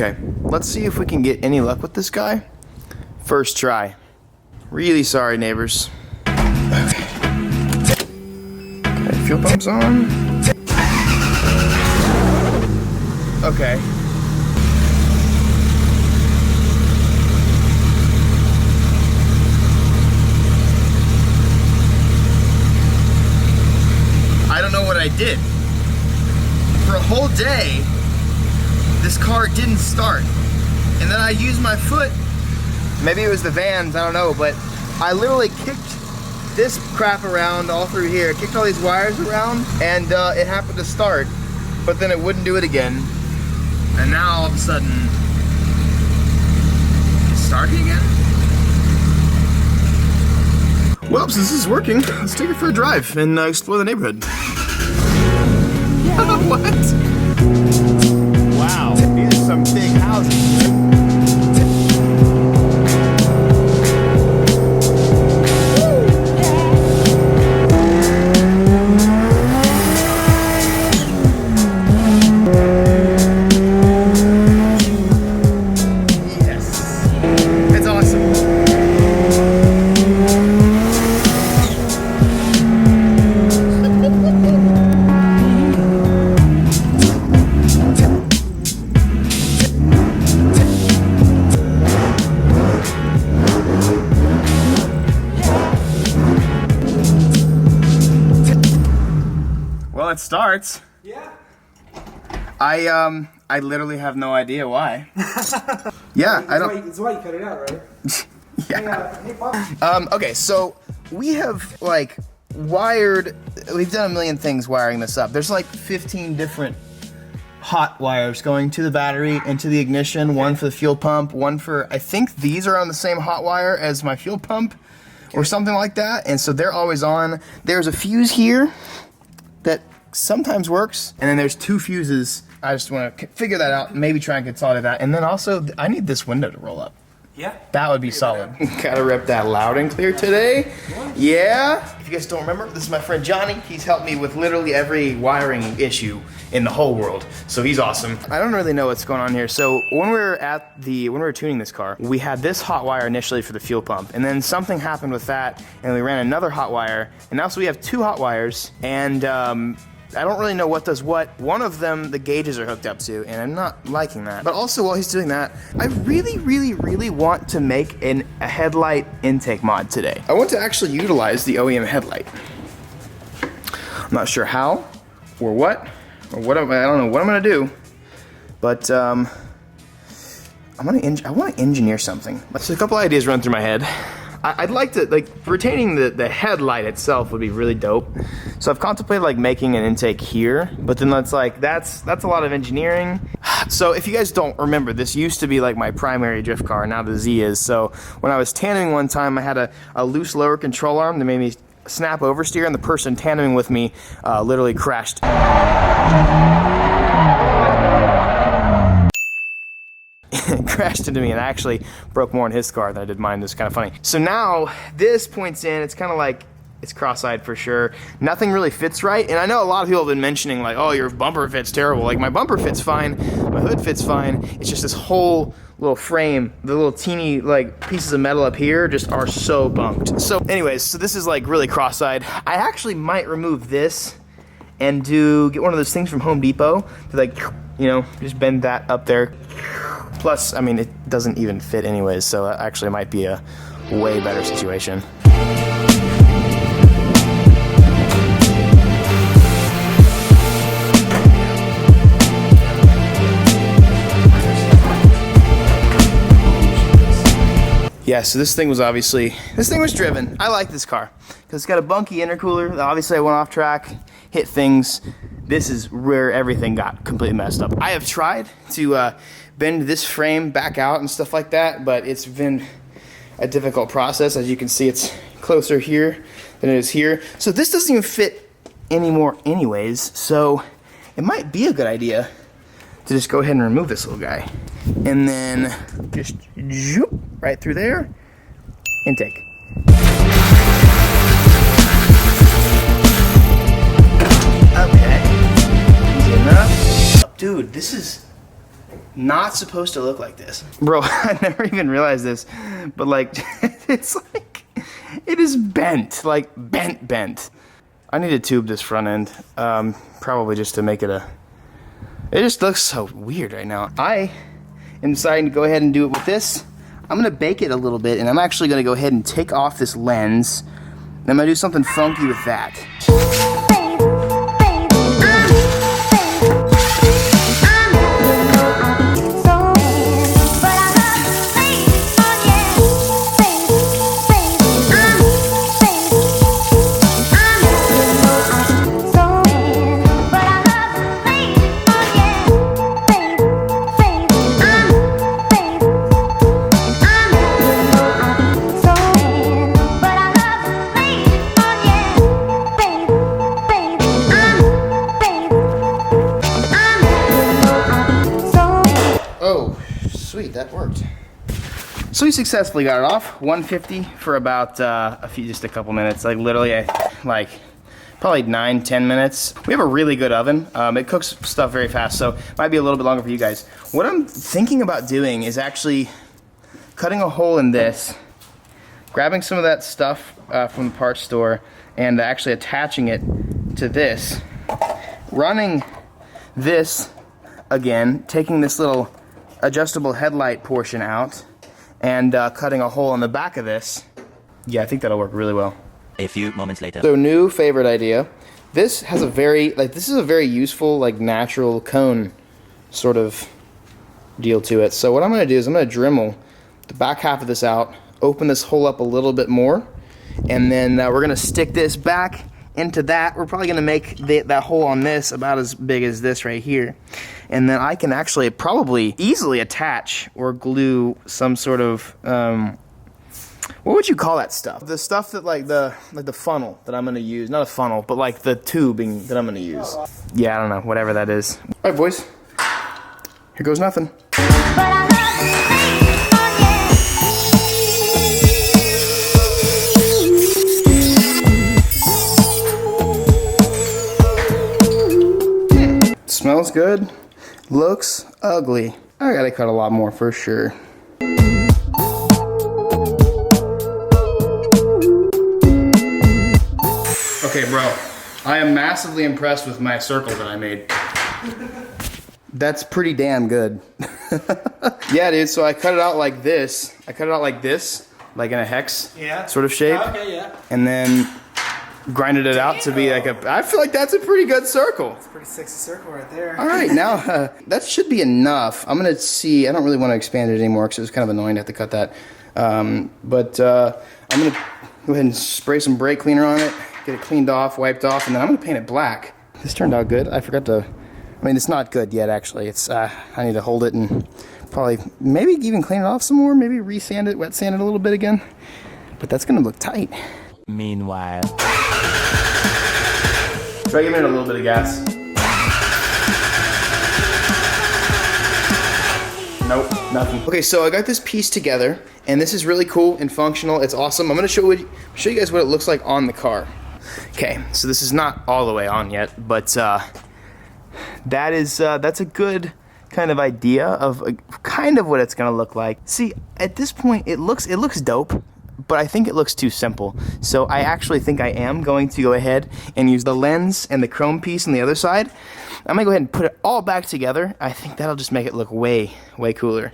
Okay, let's see if we can get any luck with this guy. First try. Really sorry, neighbors. Okay. Okay, fuel pump's on. Okay. I don't know what I did. For a whole day, this car didn't start. And then I used my foot. Maybe it was the vans, I don't know, but I literally kicked this crap around all through here, kicked all these wires around, and it happened to start, but then it wouldn't do it again. And now all of a sudden, it's starting again? Well, since this is working, let's take it for a drive and explore the neighborhood. What? Wow, these are some big houses. It starts. Yeah. I literally have no idea why. Yeah, I don't. It's why you cut it out, right? Yeah. Okay, so we have like wired. We've done a million things wiring this up. There's like 15 different hot wires going to the battery and to the ignition. One for the fuel pump. One for, I think these are on the same hot wire as my fuel pump, or something like that. And so they're always on. There's a fuse here that sometimes works, and then there's two fuses. I just want to figure that out, maybe try and consolidate that, and then also I need this window to roll up. Yeah, that would be solid. Gotta rep that loud and clear today. Yeah. If you guys don't remember, this is my friend Johnny. He's helped me with literally every wiring issue in the whole world, so he's awesome. I don't really know what's going on here. So when we were tuning this car, we had this hot wire initially for the fuel pump, and then something happened with that, and we ran another hot wire, and now so we have two hot wires, and I don't really know what does what. One of them, the gauges are hooked up to, and I'm not liking that. But also, while he's doing that, I really want to make a headlight intake mod today. I want to actually utilize the OEM headlight. I'm not sure how, or what, I don't know what I'm gonna do, but I want to engineer something. So a couple ideas run through my head. I'd like to, like, retaining the headlight itself would be really dope. So I've contemplated like making an intake here, but then that's a lot of engineering. So if you guys don't remember, this used to be like my primary drift car, now the Z is. So when I was tandeming one time, I had a loose lower control arm that made me snap oversteer, and the person tandeming with me literally crashed. Crashed into me and actually broke more in his car than I did mine. It was kind of funny. So now this points in, it's kind of like, it's cross-eyed for sure. Nothing really fits right, and I know a lot of people have been mentioning like, oh, your bumper fits terrible. Like, my bumper fits fine, my hood fits fine. It's just this whole little frame, the little teeny like pieces of metal up here just are so bumped. So anyways, so this is like really cross-eyed. I actually might remove this and get one of those things from Home Depot to, like, you know, just bend that up there. Plus, I mean, it doesn't even fit anyways, so that actually might be a way better situation. Yeah, so this thing was driven. I like this car because it's got a bunky intercooler. Obviously I went off track, hit things. This is where everything got completely messed up. I have tried to bend this frame back out and stuff like that, but it's been a difficult process. As you can see, it's closer here than it is here. So this doesn't even fit anymore anyways, so it might be a good idea to just go ahead and remove this little guy. And then just zoop right through there, intake. Okay, easy enough. Dude, this is not supposed to look like this. Bro, I never even realized this, but like, it's like, it is bent, like bent. I need to tube this front end, probably just to make it it just looks so weird right now. I am deciding to go ahead and do it with this. I'm gonna bake it a little bit, and I'm actually gonna go ahead and take off this lens. And I'm gonna do something funky with that. That worked. So we successfully got it off. 150 for about just a couple minutes. Like literally, like probably 9-10 minutes. We have a really good oven. It cooks stuff very fast, so it might be a little bit longer for you guys. What I'm thinking about doing is actually cutting a hole in this, grabbing some of that stuff from the parts store, and actually attaching it to this, running this again, taking this little adjustable headlight portion out, and cutting a hole in the back of this. Yeah, I think that'll work really well. A few moments later. So new favorite idea. This has a very, this is a very useful, like natural cone sort of deal to it. So what I'm gonna do is I'm gonna Dremel the back half of this out, open this hole up a little bit more, and then we're gonna stick this back into that. We're probably gonna make that hole on this about as big as this right here. And then I can actually probably easily attach or glue some sort of, what would you call that stuff? The stuff that like the funnel that I'm gonna use. Not a funnel, but like the tubing that I'm gonna use. Yeah, I don't know, whatever that is. All right, boys, here goes nothing. Smells good. Looks ugly. I gotta cut a lot more for sure. Okay, bro. I am massively impressed with my circle that I made. That's pretty damn good. Yeah, dude, so I cut it out like this. Like in a hex sort of shape. Okay, yeah. And then grinded it out to be like I feel like that's a pretty good circle. It's a pretty sexy circle right there. All right, now that should be enough. I'm gonna see, I don't really want to expand it anymore because it was kind of annoying to have to cut that. I'm gonna go ahead and spray some brake cleaner on it, get it cleaned off, wiped off, and then I'm gonna paint it black. This turned out good. I forgot to, I mean, it's not good yet actually. It's, I need to hold it and probably, maybe even clean it off some more, maybe re-sand it, wet sand it a little bit again. But that's gonna look tight. Meanwhile. Try giving it a little bit of gas. Nope, nothing. Okay, so I got this piece together, and this is really cool and functional. It's awesome. I'm gonna show you guys what it looks like on the car. Okay, so this is not all the way on yet, but that's a good kind of idea of kind of what it's gonna look like. See, at this point, it looks dope, but I think it looks too simple. So I actually think I am going to go ahead and use the lens and the chrome piece on the other side. I'm gonna go ahead and put it all back together. I think that'll just make it look way, way cooler.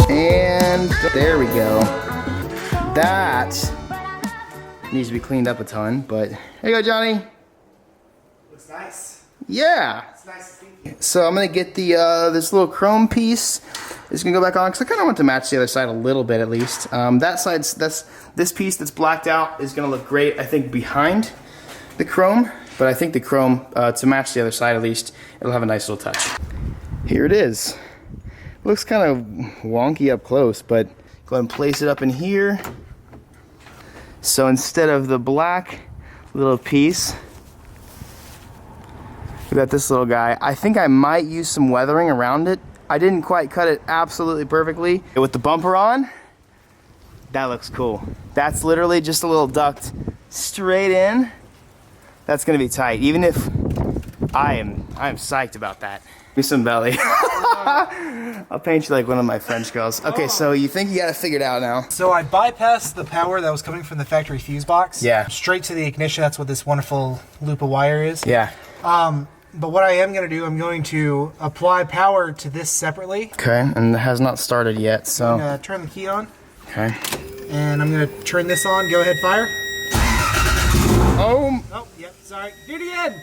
And there we go. That needs to be cleaned up a ton, but here you go, Johnny. Looks nice. Yeah. It's nice to see you. So I'm gonna get the this little chrome piece. It's gonna go back on because I kind of want to match the other side a little bit at least. That side's this piece that's blacked out is gonna look great, I think, behind the chrome. But I think the chrome to match the other side at least, it'll have a nice little touch. Here it is. Looks kind of wonky up close, but go ahead and place it up in here. So instead of the black little piece, we got this little guy. I think I might use some weathering around it. I didn't quite cut it absolutely perfectly. With the bumper on, That looks cool. That's literally just a little duct straight in. That's gonna be tight. Even if I am psyched about that. Give me some belly. I'll paint you like one of my French girls. Okay, so you think you got it figured out now? So I bypassed the power that was coming from the factory fuse box. Yeah. Straight to the ignition. That's what this wonderful loop of wire is. Yeah. But what I am going to do, I'm going to apply power to this separately. Okay, and it has not started yet, so. I'm going to turn the key on. Okay. And I'm going to turn this on. Go ahead, fire. Oh. Oh, yep, sorry. Do it again.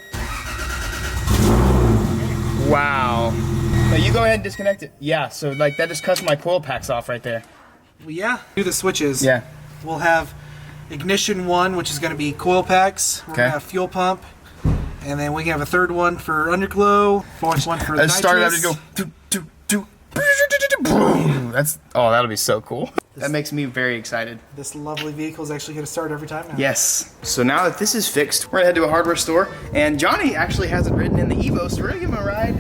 Wow. No, you go ahead and disconnect it. Yeah, so like that just cuts my coil packs off right there. Well, yeah. Do the switches. Yeah. We'll have ignition 1, which is going to be coil packs. We're going to have fuel pump. And then we can have a third one for underglow. Fourth one for nitrous. Start it up to go. That's that'll be so cool. That makes me very excited. This lovely vehicle is actually going to start every time now. Yes. So now that this is fixed, we're gonna head to a hardware store, and Johnny actually has it ridden in the Evo, so we're gonna give him a ride.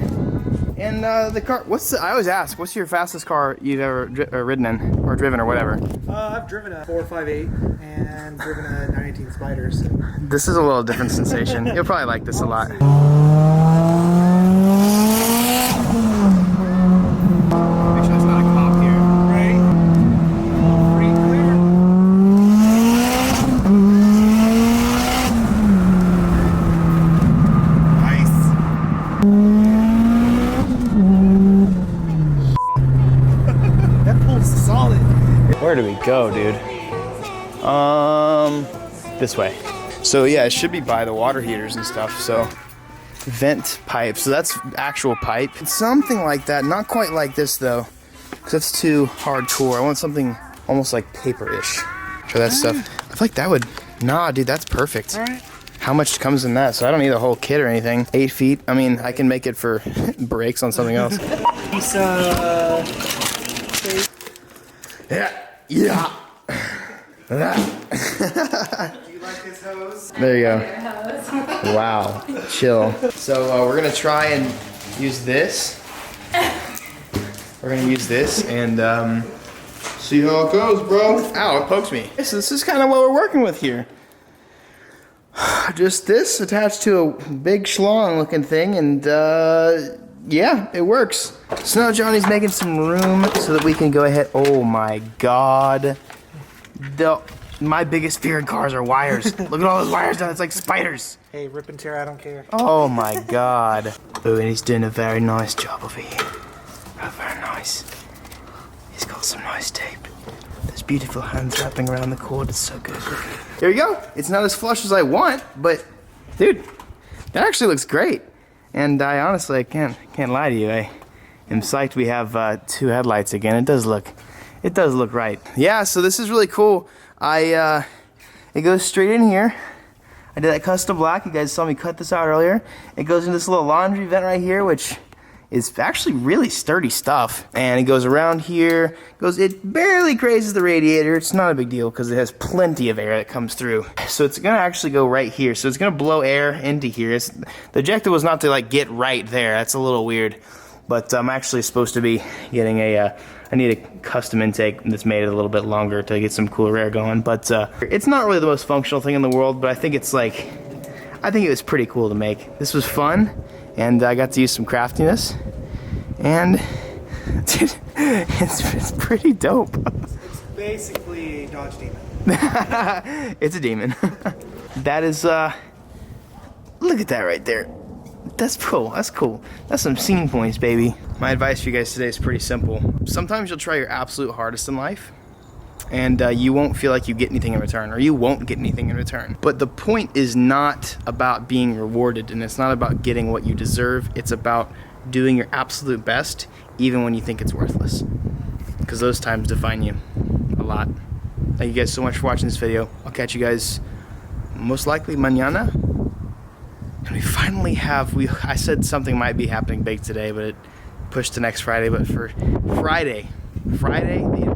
And the car, I always ask, what's your fastest car you've ever ridden in, or driven, or whatever? I've driven a 458 and driven a 918 Spider. So. This is a little different sensation. You'll probably like this a lot. Where do we go, dude? This way. So yeah, it should be by the water heaters and stuff. So vent pipe. So that's actual pipe. Something like that. Not quite like this though, because that's too hardcore. I want something almost like paper-ish for that stuff. I feel like that would. Nah, dude, that's perfect. All right. How much comes in that? So I don't need a whole kit or anything. 8 feet. I mean, I can make it for brakes on something else. Yeah. Yeah. Do you like this hose? There you go. Wow. Chill. So we're gonna try and use this. We're gonna use this and see how it goes, bro. Ow, it pokes me. So this is kind of what we're working with here. Just this attached to a big schlong looking thing, and yeah, it works. So now Johnny's making some room so that we can go ahead. Oh my God. My biggest fear in cars are wires. Look at all those wires down. It's like spiders. Hey, rip and tear, I don't care. Oh my God. Oh, and he's doing a very nice job over here. Oh, very nice. He's got some nice tape. Those beautiful hands wrapping around the cord. It's so good. There you go. It's not as flush as I want, but dude, that actually looks great. And I honestly can't lie to you. I am psyched we have 2 headlights again. It does look right. Yeah, so this is really cool. It goes straight in here. I did that custom black. You guys saw me cut this out earlier. It goes in this little laundry vent right here, which is actually really sturdy stuff. And it goes around here. It barely grazes the radiator. It's not a big deal because it has plenty of air that comes through. So it's gonna actually go right here. So it's gonna blow air into here. The objective was not to like get right there. That's a little weird. But I'm actually supposed to be getting I need a custom intake that's made it a little bit longer to get some cooler air going. But it's not really the most functional thing in the world, but I think it was pretty cool to make. This was fun, and I got to use some craftiness, and dude, it's pretty dope. It's basically a Dodge Demon. It's a demon. That is, look at that right there. That's cool. That's cool. That's some scene points, baby. My advice for you guys today is pretty simple. Sometimes you'll try your absolute hardest in life, and you won't feel like you get anything in return, or you won't get anything in return. But the point is not about being rewarded, and it's not about getting what you deserve. It's about doing your absolute best, even when you think it's worthless. Because those times define you a lot. Thank you guys so much for watching this video. I'll catch you guys most likely mañana. And we finally have, I said something might be happening big today, but it pushed to next Friday. But for Friday, the